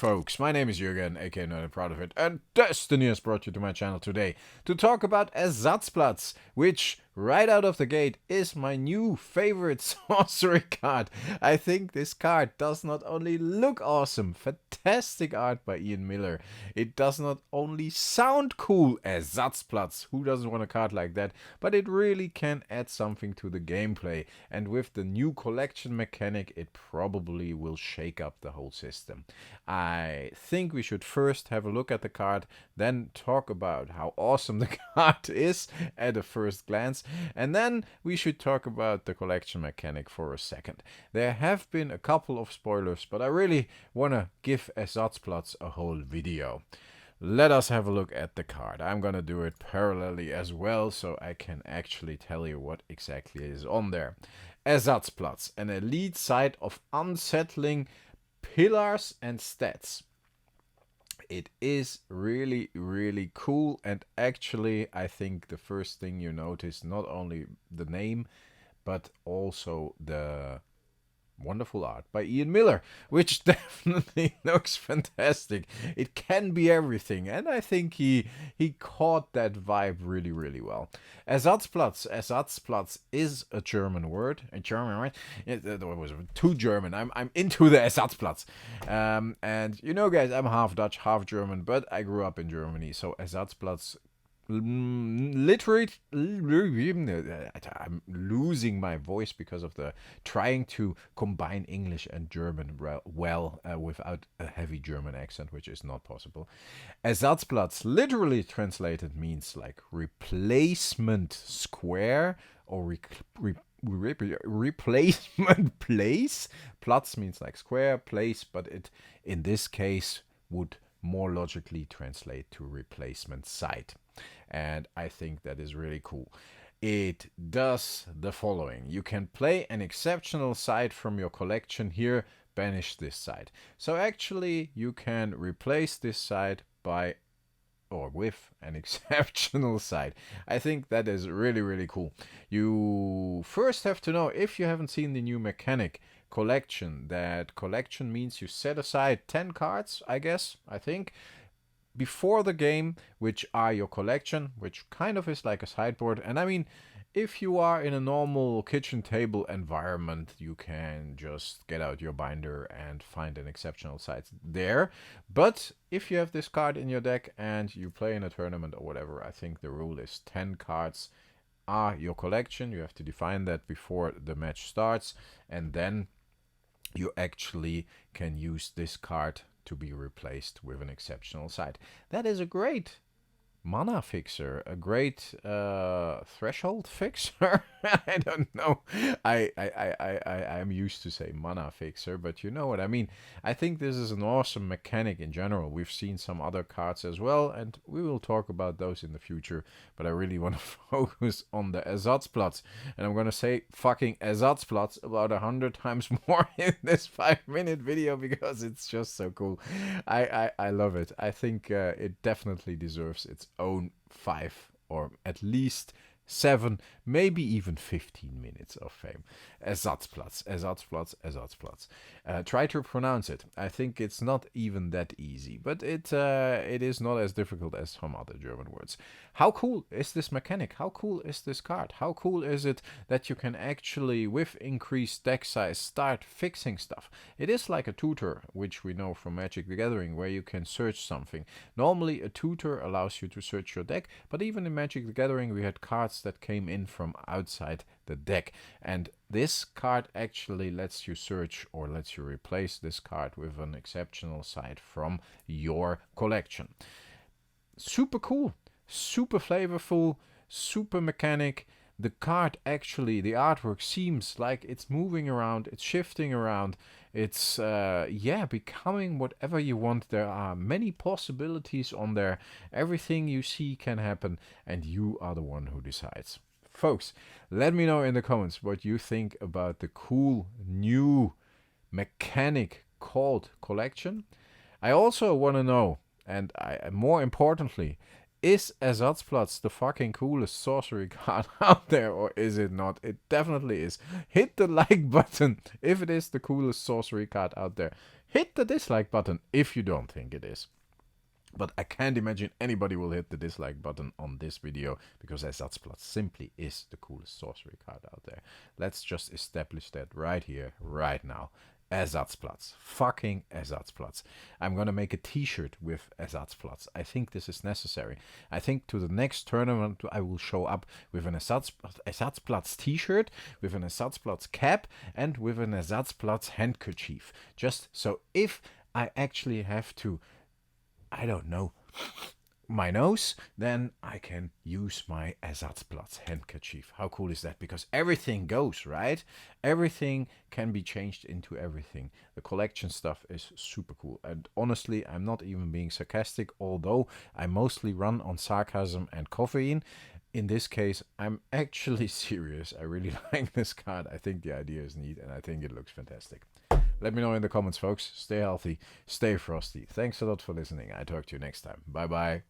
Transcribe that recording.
folks, my name is Jürgen, aka Not Proud of It, and Destiny has brought you to my channel today to talk about Ersatz Platz, which right out of the gate is my new favorite sorcery card. I think this card does not only look awesome, fantastic art by Ian Miller, it does not only sound cool, Ersatz Platz, who doesn't want a card like that, but it really can add something to the gameplay, and with the new collection mechanic it probably will shake up the whole system. I think we should first have a look at the card, then talk about how awesome the card is at a first glance, and then we should talk about the collection mechanic for a second. There have been a couple of spoilers, but I really want to give Ersatz Platz a whole video. Let us have a look at the card. I'm gonna do it parallelly as well, so I can actually tell you what exactly is on there. Ersatz Platz, an elite side of unsettling pillars and stats. It is really, really cool, and actually I think the first thing you notice, not only the name, but also the wonderful art by Ian Miller, which definitely looks fantastic. It can be everything, and I think he caught that vibe really, really well. Ersatzplatz is a German word, It was too German. I'm into the Ersatzplatz, and you know, guys, I'm half Dutch, half German, but I grew up in Germany, so Ersatzplatz. Literally, I'm losing my voice because of the trying to combine English and German well without a heavy German accent, which is not possible. Ersatzplatz literally translated means like replacement square or replacement place. Platz means like square, place, but it in this case would more logically translate to replacement site. And I think that is really cool. It does the following. You can play an exceptional side from your collection here, banish this side. So actually you can replace this side by or with an exceptional side. I think that is really, really cool. You first have to know, if you haven't seen the new mechanic, collection. That collection means you set aside 10 cards, I think, before the game, which are your collection, which kind of is like a sideboard. And I mean, if you are in a normal kitchen table environment, you can just get out your binder and find an exceptional side there. But if you have this card in your deck and you play in a tournament or whatever, I think the rule is 10 cards are your collection. You have to define that before the match starts, and then you actually can use this card to be replaced with an exceptional side. That is a great mana fixer, a great threshold fixer. I don't know. I'm used to say mana fixer, but you know what I mean. I think this is an awesome mechanic in general. We've seen some other cards as well, and we will talk about those in the future, but I really want to focus on the Ersatzplatz, and I'm gonna say fucking Ersatzplatz about 100 times more in this 5-minute video because it's just so cool. I love it. I think it definitely deserves its own 5 or at least 7, maybe even 15 minutes of fame. Ersatzplatz, Ersatzplatz, Ersatzplatz. Try to pronounce it. I think it's not even that easy, but it is not as difficult as some other German words. How cool is this mechanic? How cool is this card? How cool is it that you can actually, with increased deck size, start fixing stuff? It is like a tutor, which we know from Magic the Gathering, where you can search something. Normally, a tutor allows you to search your deck, but even in Magic the Gathering, we had cards that came in from outside the deck, and this card actually lets you search or lets you replace this card with an exceptional side from your collection. Super cool, super flavorful, super mechanic. The card actually, the artwork seems like it's moving around, it's shifting around, it's becoming whatever you want. There are many possibilities on there. Everything you see can happen, and you are the one who decides. Folks, let me know in the comments what you think about the cool new mechanic called collection. I also want to know, and more importantly, Is Ersatz Platz the fucking coolest sorcery card out there, or is it not? It definitely is. Hit the like button if it is the coolest sorcery card out there. Hit the dislike button if you don't think it is. But I can't imagine anybody will hit the dislike button on this video, because Ersatz Platz simply is the coolest sorcery card out there. Let's just establish that right here, right now. Ersatz Platz. Fucking Ersatz Platz. I'm gonna make a t-shirt with Ersatz Platz. I think this is necessary. I think to the next tournament I will show up with an Ersatz Platz t-shirt, with an Ersatz Platz cap, and with an Ersatz Platz handkerchief. Just so if I actually have to, I don't know, my nose, then I can use my Ersatz Platz handkerchief. How cool is that? Because everything goes, right? Everything can be changed into everything. The collection stuff is super cool. And honestly, I'm not even being sarcastic, although I mostly run on sarcasm and caffeine. In this case, I'm actually serious. I really like this card. I think the idea is neat, and I think it looks fantastic. Let me know in the comments, folks. Stay healthy, stay frosty. Thanks a lot for listening. I talk to you next time. Bye bye.